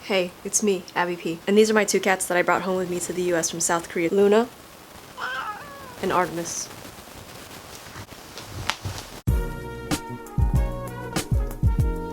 Hey, it's me, Abby P. And these are my two cats that I brought home with me to the US from South Korea. Luna and Artemis.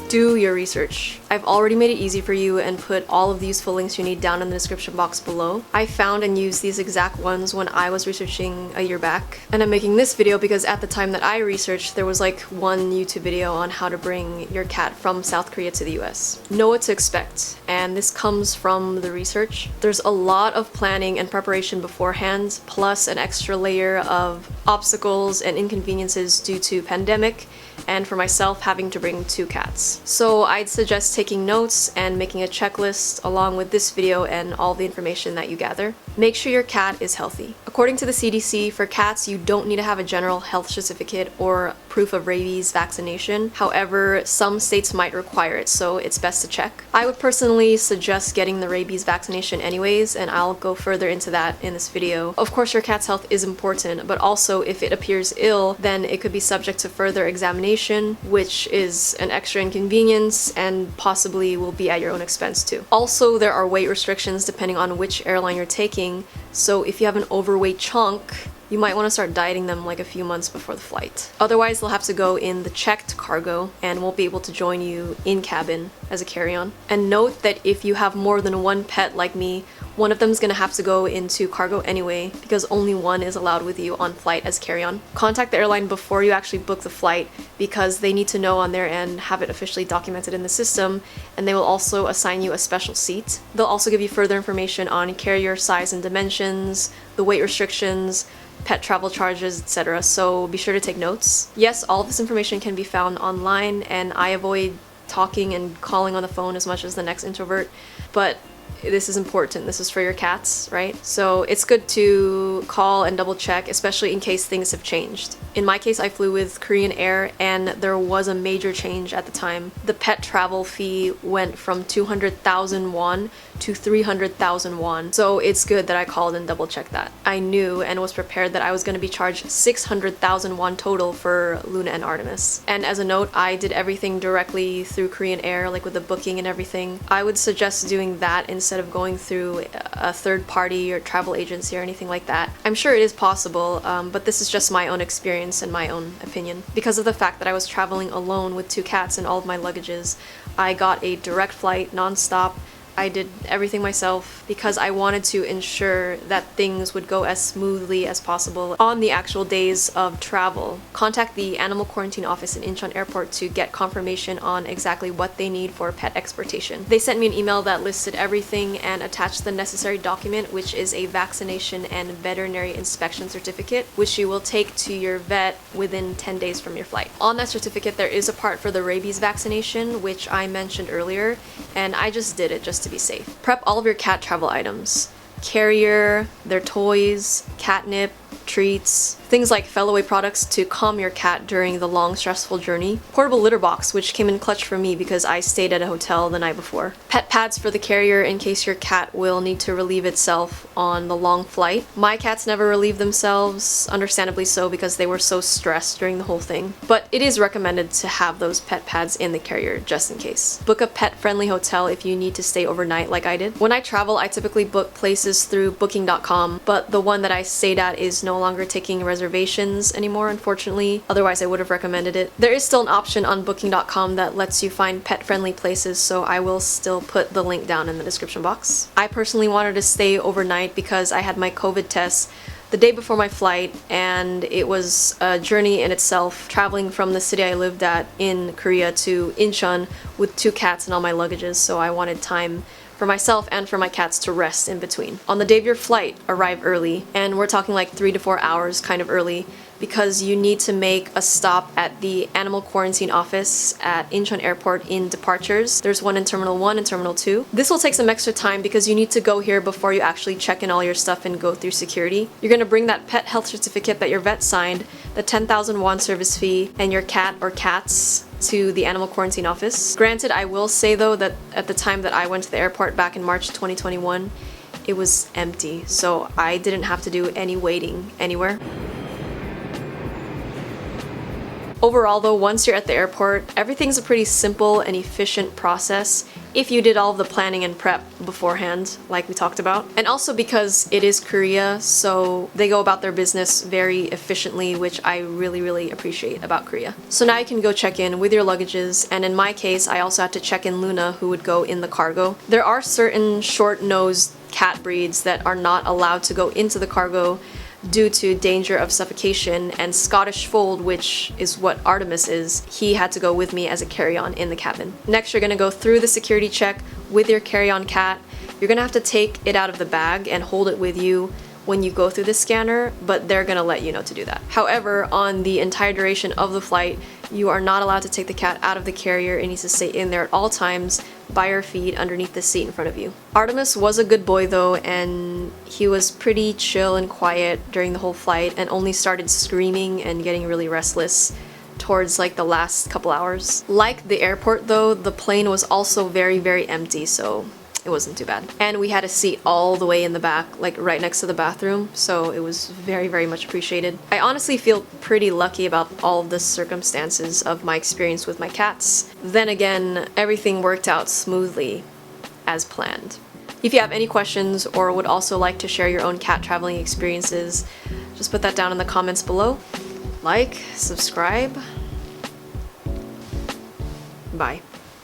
Do your research. I've already made it easy for you and put all of the useful links you need down in the description box below. I found and used these exact ones when I was researching a year back. And I'm making this video because at the time that I researched, there was like one YouTube video on how to bring your cat from South Korea to the US. Know what to expect, and this comes from the research. There's a lot of planning and preparation beforehand, plus an extra layer of obstacles and inconveniences due to pandemic, and for myself having to bring two cats. So I'd suggest taking notes and making a checklist along with this video and all the information that you gather. Make sure your cat is healthy. According to the CDC, for cats you don't need to have a general health certificate or proof of rabies vaccination. However, some states might require it, so it's best to check. I would personally suggest getting the rabies vaccination anyways, and I'll go further into that in this video. Of course, your cat's health is important, but also if it appears ill, then it could be subject to further examination, which is an extra inconvenience and possibly will be at your own expense too. Also, there are weight restrictions depending on which airline you're taking, so if you have an overweight chunk, you might want to start dieting them like a few months before the flight. Otherwise, they'll have to go in the checked cargo and won't be able to join you in cabin as a carry-on. And note that if you have more than one pet like me, one of them is going to have to go into cargo anyway because only one is allowed with you on flight as carry-on. Contact the airline before you actually book the flight because they need to know on their end, have it officially documented in the system, and they will also assign you a special seat. They'll also give you further information on carrier size and dimensions, the weight restrictions, pet travel charges, etc. So be sure to take notes. Yes, all of this information can be found online, and I avoid talking and calling on the phone as much as the next introvert, but this is important. This is for your cats, right? So it's good to call and double check, especially in case things have changed. In my case, I flew with Korean Air and there was a major change at the time. The pet travel fee went from 200,000 won to 300,000 won. So it's good that I called and double checked that. I knew and was prepared that I was going to be charged 600,000 won total for Luna and Artemis. And as a note, I did everything directly through Korean Air, like with the booking and everything. I would suggest doing that instead of going through a third party or travel agency or anything like that. I'm sure it is possible, but this is just my own experience and my own opinion. Because of the fact that I was traveling alone with two cats and all of my luggages, I got a direct flight, non-stop. I did everything myself because I wanted to ensure that things would go as smoothly as possible on the actual days of travel. Contact the animal quarantine office in Incheon Airport to get confirmation on exactly what they need for pet exportation. They sent me an email that listed everything and attached the necessary document, which is a vaccination and veterinary inspection certificate, which you will take to your vet within 10 days from your flight. On that certificate, there is a part for the rabies vaccination, which I mentioned earlier, and I just did it just to be safe. Prep all of your cat travel items. Carrier, their toys, catnip, treats, things like Fellaway products to calm your cat during the long, stressful journey. Portable litter box, which came in clutch for me because I stayed at a hotel the night before. Pet pads for the carrier in case your cat will need to relieve itself on the long flight. My cats never relieved themselves, understandably so because they were so stressed during the whole thing. But it is recommended to have those pet pads in the carrier just in case. Book a pet-friendly hotel if you need to stay overnight like I did. When I travel, I typically book places through booking.com, but the one that I stayed at is no longer taking reservations anymore, unfortunately. Otherwise, I would have recommended it. There is still an option on booking.com that lets you find pet-friendly places, so I will still put the link down in the description box. I personally wanted to stay overnight because I had my COVID test the day before my flight, and it was a journey in itself, traveling from the city I lived at in Korea to Incheon with two cats and all my luggages, so I wanted time for myself and for my cats to rest in between. On the day of your flight, arrive early, and we're talking like 3 to 4 hours kind of early, because you need to make a stop at the animal quarantine office at Incheon Airport in departures. There's one in Terminal 1 and Terminal 2. This will take some extra time because you need to go here before you actually check in all your stuff and go through security. You're going to bring that pet health certificate that your vet signed, the 10,000 won service fee, and your cat or cats to the animal quarantine office. Granted, I will say though that at the time that I went to the airport back in March 2021, it was empty, so I didn't have to do any waiting anywhere. Overall though, once you're at the airport, everything's a pretty simple and efficient process, if you did all of the planning and prep beforehand, like we talked about. And also because it is Korea, so they go about their business very efficiently, which I really, really appreciate about Korea. So now you can go check in with your luggages, and in my case, I also had to check in Luna, who would go in the cargo. There are certain short-nosed cat breeds that are not allowed to go into the cargo due to danger of suffocation, and Scottish Fold, which is what Artemis is, he had to go with me as a carry-on in the cabin. Next, you're gonna go through the security check with your carry-on cat. You're gonna have to take it out of the bag and hold it with you when you go through the scanner, but they're gonna let you know to do that. However, on the entire duration of the flight, you are not allowed to take the cat out of the carrier. It needs to stay in there at all times by your feet underneath the seat in front of you. Artemis was a good boy though, and he was pretty chill and quiet during the whole flight and only started screaming and getting really restless towards like the last couple hours. Like the airport though, the plane was also very, very empty, so it wasn't too bad. And we had a seat all the way in the back, like right next to the bathroom, so it was very, very much appreciated. I honestly feel pretty lucky about all of the circumstances of my experience with my cats. Then again, everything worked out smoothly as planned. If you have any questions or would also like to share your own cat traveling experiences, just put that down in the comments below. Like, subscribe. Bye.